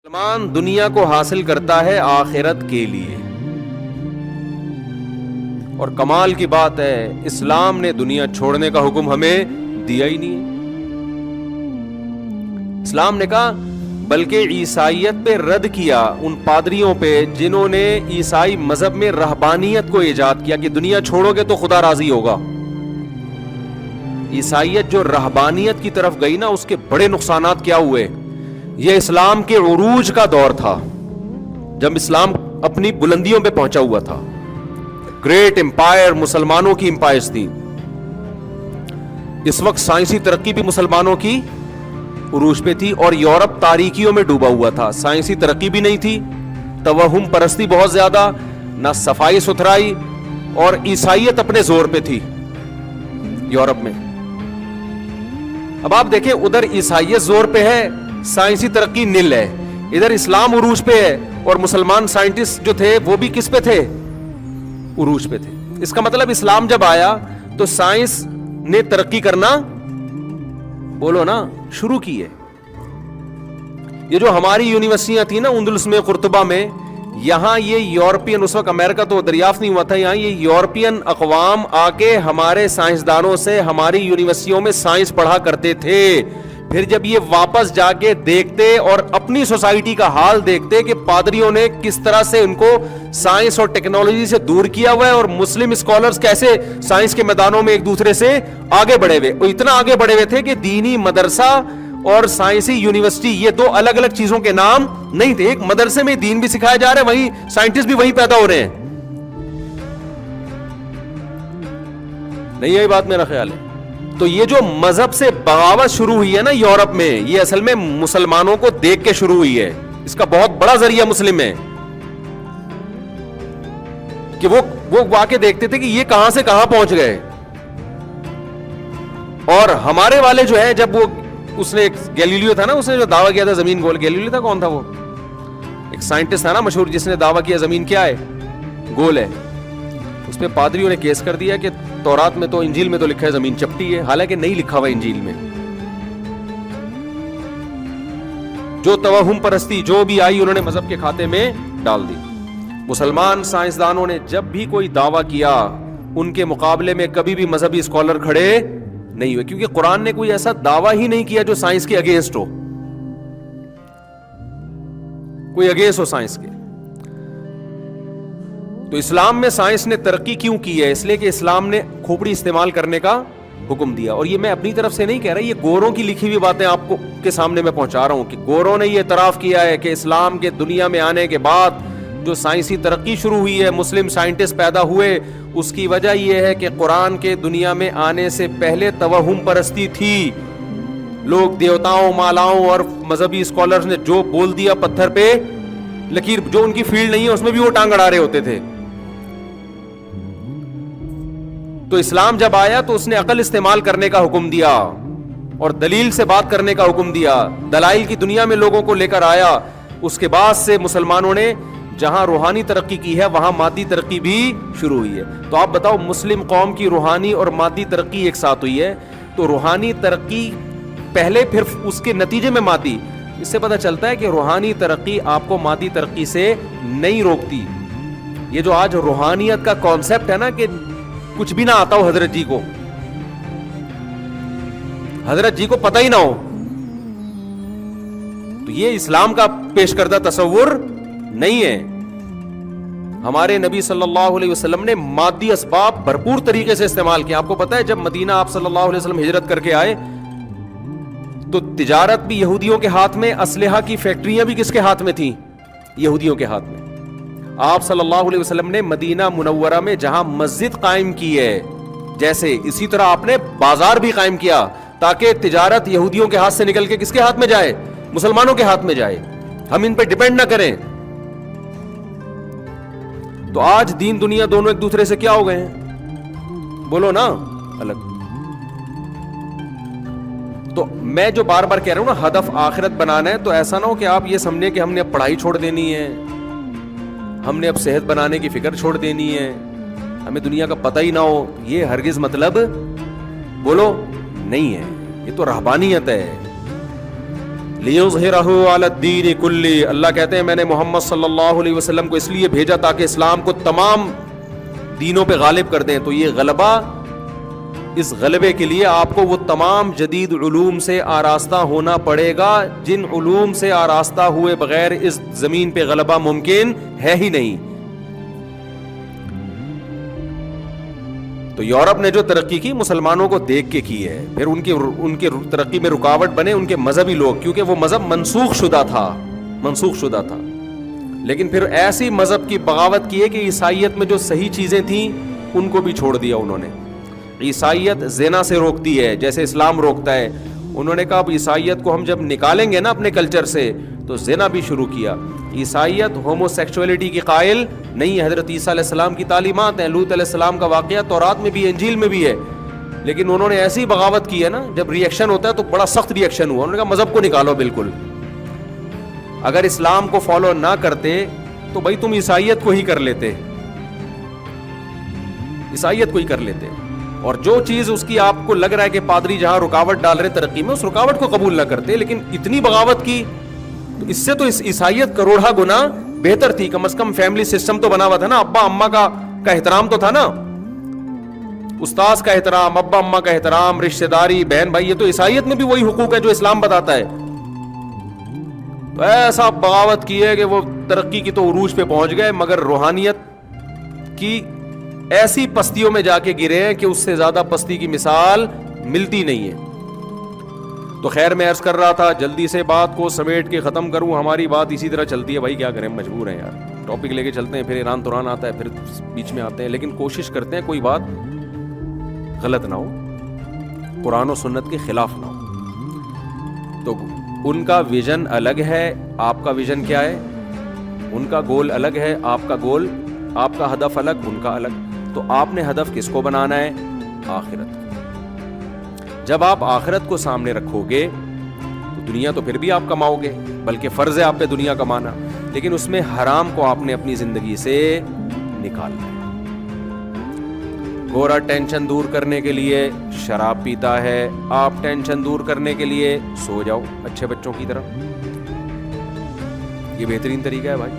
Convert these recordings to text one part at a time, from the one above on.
مسلمان دنیا کو حاصل کرتا ہے آخرت کے لیے، اور کمال کی بات ہے اسلام نے دنیا چھوڑنے کا حکم ہمیں دیا ہی نہیں ہے۔ اسلام نے کہا بلکہ عیسائیت پہ رد کیا ان پادریوں پہ جنہوں نے عیسائی مذہب میں رہبانیت کو ایجاد کیا کہ دنیا چھوڑو گے تو خدا راضی ہوگا۔ عیسائیت جو رہبانیت کی طرف گئی نا، اس کے بڑے نقصانات کیا ہوئے۔ یہ اسلام کے عروج کا دور تھا جب اسلام اپنی بلندیوں پہ پہنچا ہوا تھا۔ گریٹ امپائر مسلمانوں کی امپائرز تھی۔ اس وقت سائنسی ترقی بھی مسلمانوں کی عروج پہ تھی، اور یورپ تاریکیوں میں ڈوبا ہوا تھا۔ سائنسی ترقی بھی نہیں تھی، توہم پرستی بہت زیادہ، نہ صفائی ستھرائی، اور عیسائیت اپنے زور پہ تھی یورپ میں۔ اب آپ دیکھیں ادھر عیسائیت زور پہ ہے، سائنسی ترقی نل ہے، ادھر اسلام عروج پہ ہے، اور مسلمان سائنٹسٹ جو تھے وہ بھی کس پہ تھے؟ عروج پہ تھے۔ اس کا مطلب اسلام جب آیا تو سائنس نے ترقی کرنا، بولو نا، شروع کی ہے۔ یہ جو ہماری یونیورسٹیاں تھیں نا اندلس میں، قرطبہ میں، یہاں یہ یورپین، اس وقت امریکہ تو دریافت نہیں ہوا تھا، یہاں یہ یورپین اقوام آ کے ہمارے سائنسدانوں سے ہماری یونیورسٹیوں میں سائنس پڑھا کرتے تھے۔ پھر جب یہ واپس جا کے دیکھتے اور اپنی سوسائٹی کا حال دیکھتے کہ پادریوں نے کس طرح سے ان کو سائنس اور ٹیکنالوجی سے دور کیا ہوا ہے، اور مسلم اسکالرز کیسے سائنس کے میدانوں میں ایک دوسرے سے آگے بڑھے ہوئے، اور اتنا آگے بڑھے ہوئے تھے کہ دینی مدرسہ اور سائنسی یونیورسٹی یہ دو الگ الگ چیزوں کے نام نہیں تھے۔ ایک مدرسے میں دین بھی سکھایا جا رہا ہے، وہیں سائنٹسٹ بھی وہیں پیدا ہو رہے ہیں۔ نہیں، یہی بات میرا خیال ہے۔ تو یہ جو مذہب سے بغاوت شروع ہوئی ہے نا یورپ میں، یہ اصل میں مسلمانوں کو دیکھ کے شروع ہوئی ہے۔ اس کا بہت بڑا ذریعہ مسلم ہے کہ وہ واقع دیکھتے تھے کہ یہ کہاں سے کہاں پہنچ گئے، اور ہمارے والے جو ہے، جب وہ اس نے ایک گیلیلیو تھا نا، اس نے جو دعویٰ کیا تھا زمین گول، گیلیلیو تھا، کون تھا وہ؟ ایک سائنٹسٹ تھا نا مشہور، جس نے دعویٰ کیا زمین کیا ہے؟ گول ہے۔ اس پہ پادریوں نے کیس کر دیا کہ تورات میں تو، انجیل میں تو لکھا ہے زمین چپٹی ہے، حالانکہ نہیں لکھا ہوا انجیل میں۔ جو توہم پرستی جو بھی آئی انہوں نے مذہب کے کھاتے میں ڈال دی۔ مسلمان سائنسدانوں نے جب بھی کوئی دعویٰ کیا، ان کے مقابلے میں کبھی بھی مذہبی اسکالر کھڑے نہیں ہوئے، کیونکہ قرآن نے کوئی ایسا دعویٰ ہی نہیں کیا جو سائنس کے اگینسٹ ہو، کوئی اگینسٹ ہو سائنس کے۔ تو اسلام میں سائنس نے ترقی کیوں کی ہے؟ اس لیے کہ اسلام نے کھوپڑی استعمال کرنے کا حکم دیا۔ اور یہ میں اپنی طرف سے نہیں کہہ رہا، یہ گوروں کی لکھی ہوئی باتیں آپ کو کے سامنے میں پہنچا رہا ہوں کہ گوروں نے یہ اعتراف کیا ہے کہ اسلام کے دنیا میں آنے کے بعد جو سائنسی ترقی شروع ہوئی ہے، مسلم سائنٹسٹ پیدا ہوئے، اس کی وجہ یہ ہے کہ قرآن کے دنیا میں آنے سے پہلے توہم پرستی تھی۔ لوگ دیوتاؤں، مالاؤں اور مذہبی اسکالرز نے جو بول دیا پتھر پہ لکیر، جو ان کی فیلڈ نہیں ہے اس میں بھی وہ ٹانگ اڑا رہے ہوتے تھے۔ تو اسلام جب آیا تو اس نے عقل استعمال کرنے کا حکم دیا اور دلیل سے بات کرنے کا حکم دیا، دلائل کی دنیا میں لوگوں کو لے کر آیا۔ اس کے بعد سے مسلمانوں نے جہاں روحانی ترقی کی ہے وہاں مادی ترقی بھی شروع ہوئی ہے۔ تو آپ بتاؤ، مسلم قوم کی روحانی اور مادی ترقی ایک ساتھ ہوئی ہے، تو روحانی ترقی پہلے پھر اس کے نتیجے میں مادی۔ اس سے پتہ چلتا ہے کہ روحانی ترقی آپ کو مادی ترقی سے نہیں روکتی۔ یہ جو آج روحانیت کا کانسیپٹ ہے نا کہ کچھ بھی نہ آتا ہو حضرت جی کو، حضرت جی کو پتہ ہی نہ ہو، تو یہ اسلام کا پیش کردہ تصور نہیں ہے۔ ہمارے نبی صلی اللہ علیہ وسلم نے مادی اسباب بھرپور طریقے سے استعمال کیا۔ آپ کو پتہ ہے جب مدینہ آپ صلی اللہ علیہ وسلم ہجرت کر کے آئے تو تجارت بھی یہودیوں کے ہاتھ میں، اسلحہ کی فیکٹریاں بھی کس کے ہاتھ میں تھیں؟ یہودیوں کے ہاتھ میں۔ آپ صلی اللہ علیہ وسلم نے مدینہ منورہ میں جہاں مسجد قائم کی ہے، جیسے اسی طرح آپ نے بازار بھی قائم کیا تاکہ تجارت یہودیوں کے ہاتھ سے نکل کے کس کے ہاتھ میں جائے؟ مسلمانوں کے ہاتھ میں جائے، ہم ان پہ ڈیپینڈ نہ کریں۔ تو آج دین دنیا دونوں ایک دوسرے سے کیا ہو گئے ہیں؟ بولو نا، الگ۔ تو میں جو بار بار کہہ رہا ہوں نا، ہدف آخرت بنانا ہے، تو ایسا نہ ہو کہ آپ یہ سمجھیں کہ ہم نے اب پڑھائی چھوڑ دینی ہے، ہم نے اب صحت بنانے کی فکر چھوڑ دینی ہے، ہمیں دنیا کا پتہ ہی نہ ہو۔ یہ ہرگز مطلب بولو نہیں ہے، یہ تو رہبانیت ہے۔ لِيُظْهِرَهُ عَلَى الدِّينِ كُلِّهِ، اللہ کہتے ہیں میں نے محمد صلی اللہ علیہ وسلم کو اس لیے بھیجا تاکہ اسلام کو تمام دینوں پہ غالب کر دیں. تو یہ غلبہ، اس غلبے کے لیے آپ کو وہ تمام جدید علوم سے آراستہ ہونا پڑے گا جن علوم سے آراستہ ہوئے بغیر اس زمین پہ غلبہ ممکن ہے ہی نہیں. تو یورپ نے جو ترقی کی مسلمانوں کو دیکھ کے کی ہے. پھر ان کی ترقی میں رکاوٹ بنے ان کے مذہبی لوگ، کیونکہ وہ مذہب منسوخ شدہ تھا. لیکن پھر ایسی مذہب کی بغاوت کی ہے کہ عیسائیت میں جو صحیح چیزیں تھیں ان کو بھی چھوڑ دیا انہوں نے. عیسائیت زنا سے روکتی ہے جیسے اسلام روکتا ہے. انہوں نے کہا اب عیسائیت کو ہم جب نکالیں گے نا اپنے کلچر سے تو زنا بھی شروع کیا. عیسائیت ہومو سیکشولیٹی کی قائل نہیں ہے. حضرت عیسیٰ علیہ السلام کی تعلیمات ہیں، لوط علیہ السلام کا واقعہ تورات میں بھی ہے، انجیل میں بھی ہے. لیکن انہوں نے ایسی بغاوت کی ہے نا، جب ریئیکشن ہوتا ہے تو بڑا سخت ریئیکشن ہوا. انہوں نے کہا مذہب کو نکالو بالکل. اگر اسلام کو فالو نہ کرتے تو بھائی تم عیسائیت کو ہی کر لیتے، اور جو چیز اس کی آپ کو لگ رہا ہے کہ پادری جہاں رکاوٹ ڈال رہے ترقی میں، اس رکاوٹ کو قبول نہ کرتے. لیکن اتنی بغاوت کی تو اس سے تو اس عیسائیت کروڑا گنا بہتر تھی. کم از کم فیملی سسٹم تو بنا ہوا تھا نا، ابا اماں کا احترام تو تھا نا، استاذ کا احترام، ابا اماں کا احترام، رشتہ داری، بہن بھائی. یہ تو عیسائیت میں بھی وہی حقوق ہے جو اسلام بتاتا ہے. تو ایسا بغاوت کی ہے کہ وہ ترقی کی تو عروج پہ پہنچ گئے، مگر روحانیت کی ایسی پستیوں میں جا کے گرے ہیں کہ اس سے زیادہ پستی کی مثال ملتی نہیں ہے. تو خیر میں عرض کر رہا تھا جلدی سے بات کو سمیٹ کے ختم کروں. ہماری بات اسی طرح چلتی ہے بھائی، کیا کریں، مجبور ہیں یار. ٹاپک لے کے چلتے ہیں، پھر ایران توران آتا ہے، پھر بیچ میں آتے ہیں. لیکن کوشش کرتے ہیں کوئی بات غلط نہ ہو، قرآن و سنت کے خلاف نہ ہو. تو ان کا ویژن الگ ہے، آپ کا ویژن کیا ہے؟ ان کا گول الگ ہے، آپ کا گول، آپ کا ہدف الگ، ان کا الگ. تو آپ نے ہدف کس کو بنانا ہے؟ آخرت. جب آپ آخرت کو سامنے رکھو گے تو دنیا تو پھر بھی آپ کماؤ گے، بلکہ فرض ہے آپ پہ دنیا کمانا، لیکن اس میں حرام کو آپ نے اپنی زندگی سے نکالنا ہے. گورا ٹینشن دور کرنے کے لیے شراب پیتا ہے، آپ ٹینشن دور کرنے کے لیے سو جاؤ اچھے بچوں کی طرح. یہ بہترین طریقہ ہے بھائی.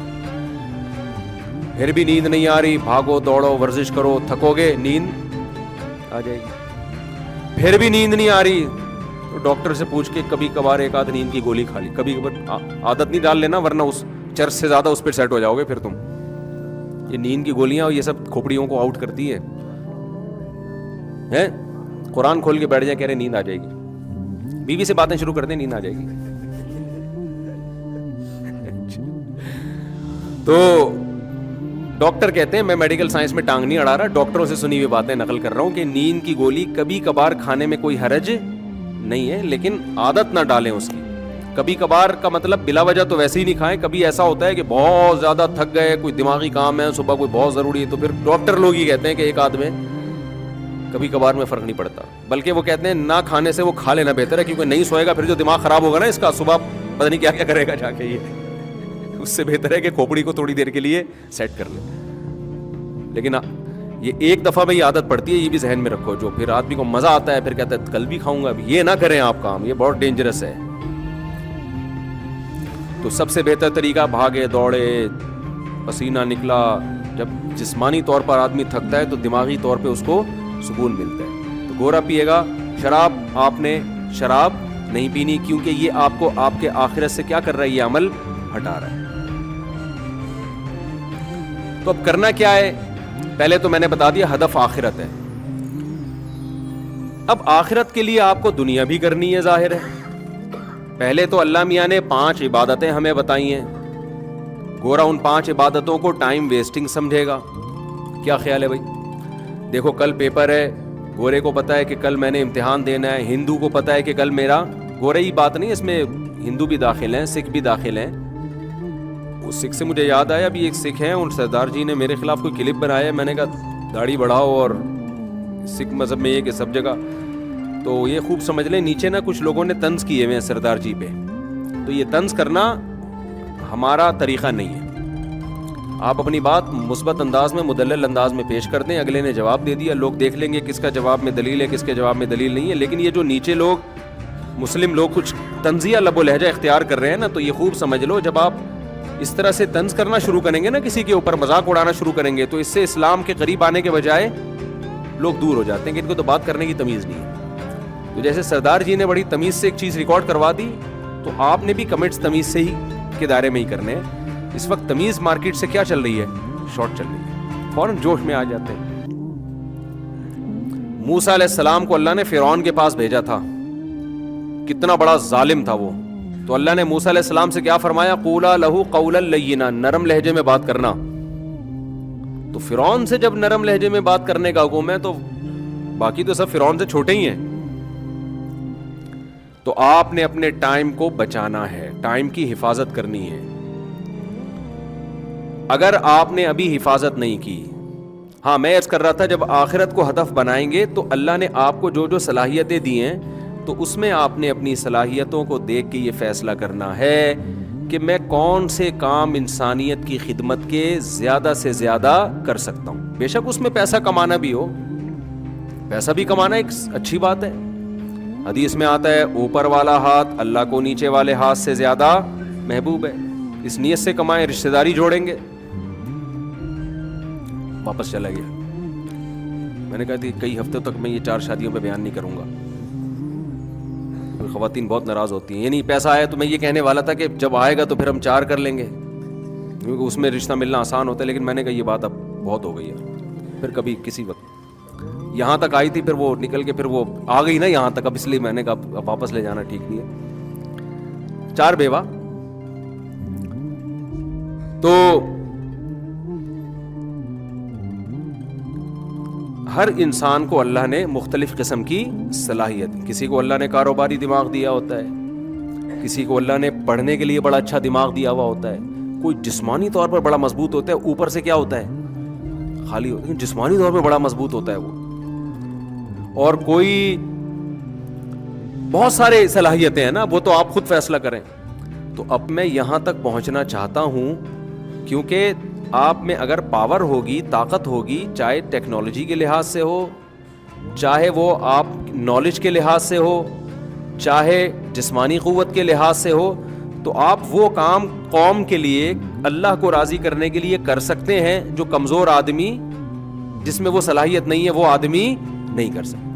پھر بھی نیند نہیں آ رہی، بھاگو دوڑو ورزش کرو، تھکو گے نیند آ جائے گی. پھر بھی نیند نہیں آ رہی تو ڈاکٹر سے پوچھ کے کبھی کبھار ایک آدھ نیند کی گولی کھا لی. کبھی کبھار عادت نہیں ڈال لینا ورنہ اس چرس سے زیادہ اس پہ سیٹ ہو جاؤ گے پھر تم. یہ نیند کی گولیاں اور یہ سب کھوپڑیوں کو آؤٹ کرتی ہے. قرآن کھول کے بیٹھ جائیں، کہہ رہے نیند آ جائے گی. بیوی سے باتیں شروع کر دیں، نیند آ جائے گی. تو ڈاکٹر کہتے ہیں، میں میڈیکل سائنس میں ٹانگ نہیں اڑا رہا، ڈاکٹروں سے سنی ہوئی باتیں نقل کر رہا ہوں کہ نیند کی گولی کبھی کبھار کھانے میں کوئی حرج نہیں ہے، لیکن عادت نہ ڈالیں اس کی. کبھی کبھار کا مطلب بلا وجہ تو ویسے ہی نہیں کھائیں. کبھی ایسا ہوتا ہے کہ بہت زیادہ تھک گئے، کوئی دماغی کام ہے، صبح کوئی بہت ضروری ہے، تو پھر ڈاکٹر لوگ ہی کہتے ہیں کہ ایک آدھ میں کبھی کبھار میں فرق نہیں پڑتا. بلکہ وہ کہتے ہیں نہ کھانے سے وہ کھا لینا بہتر ہے، کیونکہ نہیں سوئے گا پھر جو دماغ خراب ہوگا نا اس کا، صبح پتہ نہیں کیا کیا کرے گا جا کے. یہ اس سے بہتر ہے کہ کھوپڑی کو تھوڑی دیر کے لیے سیٹ کر لیں. لیکن یہ ایک دفعہ میں یہ عادت پڑتی ہے، یہ بھی ذہن میں رکھو. جو پھر آدمی کو مزہ آتا ہے پھر کہتا ہے کل بھی کھاؤں گا، یہ نہ کریں آپ کام، یہ بہت ڈینجرس ہے. تو سب سے بہتر طریقہ بھاگے دوڑے، پسینہ نکلا. جب جسمانی طور پر آدمی تھکتا ہے تو دماغی طور پہ اس کو سکون ملتا ہے. تو گورا پیے گا شراب، آپ نے شراب نہیں پینی، کیونکہ یہ آپ کو آپ کے آخرت سے کیا کر رہا ہے؟ یہ عمل ہٹا رہا ہے. تو اب کرنا کیا ہے؟ پہلے تو میں نے بتا دیا ہدف آخرت ہے. اب آخرت کے لیے آپ کو دنیا بھی کرنی ہے، ظاہر ہے. پہلے تو اللہ میاں نے 5 عبادتیں ہمیں بتائی ہیں. گورا ان 5 عبادتوں کو ٹائم ویسٹنگ سمجھے گا. کیا خیال ہے بھائی؟ دیکھو کل پیپر ہے، گورے کو پتا ہے کہ کل میں نے امتحان دینا ہے. ہندو کو پتا ہے کہ کل میرا، گورے ہی بات نہیں، اس میں ہندو بھی داخل ہیں، سکھ بھی داخل ہیں. اس سکھ سے مجھے یاد آیا، ابھی ایک سکھ ہیں، ان سردار جی نے میرے خلاف کوئی کلپ بنایا ہے. میں نے کہا داڑھی بڑھاؤ، اور سکھ مذہب میں یہ کہ سب جگہ. تو یہ خوب سمجھ لیں نیچے نا کچھ لوگوں نے طنز کیے ہوئے ہیں سردار جی پہ. تو یہ طنز کرنا ہمارا طریقہ نہیں ہے. آپ اپنی بات مثبت انداز میں، مدلل انداز میں پیش کر دیں. اگلے نے جواب دے دیا، لوگ دیکھ لیں گے کس کا جواب میں دلیل ہے، کس کے جواب میں دلیل نہیں ہے. لیکن یہ جو نیچے لوگ مسلم لوگ کچھ تنزیہ لب و لہجہ اختیار کر رہے ہیں نا, تو یہ خوب سمجھ لو, جب آپ اس طرح سے طنز کرنا شروع کریں گے نا, کسی کے اوپر مذاق اڑانا شروع کریں گے, تو اس سے اسلام کے قریب آنے کے بجائے لوگ دور ہو جاتے ہیں کہ ان کو تو بات کرنے کی تمیز نہیں ہے. تو جیسے سردار جی نے بڑی تمیز سے ایک چیز ریکارڈ کروا دی, تو آپ نے بھی کمنٹس تمیز سے ہی کے دائرے میں ہی کرنے ہیں. اس وقت تمیز مارکیٹ سے کیا چل رہی ہے, شارٹ چل رہی ہے, فوراً جوش میں آ جاتے ہیں. موسیٰ علیہ السلام کو اللہ نے فرعون کے پاس بھیجا تھا, کتنا بڑا ظالم تھا وہ, تو اللہ نے موسیٰ علیہ السلام سے کیا فرمایا, قولا لہو قولا لینا, نرم لہجے میں بات کرنا. تو فرعون سے جب نرم لہجے میں بات کرنے کا حکم ہے, تو باقی تو سب فرعون سے چھوٹے ہی ہیں. تو آپ نے اپنے ٹائم کو بچانا ہے, ٹائم کی حفاظت کرنی ہے. اگر آپ نے ابھی حفاظت نہیں کی, ہاں میں عرض کر رہا تھا جب آخرت کو ہدف بنائیں گے تو اللہ نے آپ کو جو جو صلاحیتیں دی ہیں, تو اس میں آپ نے اپنی صلاحیتوں کو دیکھ کے یہ فیصلہ کرنا ہے کہ میں کون سے کام انسانیت کی خدمت کے زیادہ سے زیادہ کر سکتا ہوں. بے شک اس میں پیسہ کمانا بھی ہو, پیسہ بھی کمانا ایک اچھی بات ہے. حدیث میں آتا ہے اوپر والا ہاتھ اللہ کو نیچے والے ہاتھ سے زیادہ محبوب ہے. اس نیت سے کمائیں, رشتہ داری جوڑیں گے. واپس چلا گیا. میں نے کہا تھی کئی ہفتوں تک میں یہ 4 شادیوں پہ بیان نہیں کروں گا, خواتین بہت ناراض ہوتی ہیں. یعنی پیسہ آیا تو میں یہ کہنے والا تھا کہ جب آئے گا تو پھر ہم 4 کر لیں گے, کیونکہ اس میں رشتہ ملنا آسان ہوتا ہے. لیکن میں نے کہا یہ بات اب بہت ہو گئی ہے, پھر کبھی کسی وقت یہاں تک آئی تھی, پھر وہ نکل کے پھر وہ آ گئی نا یہاں تک, اب اس لیے میں نے کہا اب واپس لے جانا ٹھیک نہیں ہے. 4 بیوہ. تو ہر انسان کو اللہ نے مختلف قسم کی صلاحیت, کسی کو اللہ نے کاروباری دماغ دیا ہوتا ہے, کسی کو اللہ نے پڑھنے کے لیے بڑا اچھا دماغ دیا ہوا ہوتا ہے, کوئی جسمانی طور پر بڑا مضبوط ہوتا ہے, اوپر سے کیا ہوتا ہے خالی ہوتا ہے, جسمانی طور پر بڑا مضبوط ہوتا ہے وہ. اور کوئی بہت سارے صلاحیتیں ہیں نا, وہ تو آپ خود فیصلہ کریں. تو اب میں یہاں تک پہنچنا چاہتا ہوں کیونکہ آپ میں اگر پاور ہوگی, طاقت ہوگی, چاہے ٹیکنالوجی کے لحاظ سے ہو, چاہے وہ آپ نالج کے لحاظ سے ہو, چاہے جسمانی قوت کے لحاظ سے ہو, تو آپ وہ کام قوم کے لیے اللہ کو راضی کرنے کے لیے کر سکتے ہیں جو کمزور آدمی جس میں وہ صلاحیت نہیں ہے وہ آدمی نہیں کر سکتا.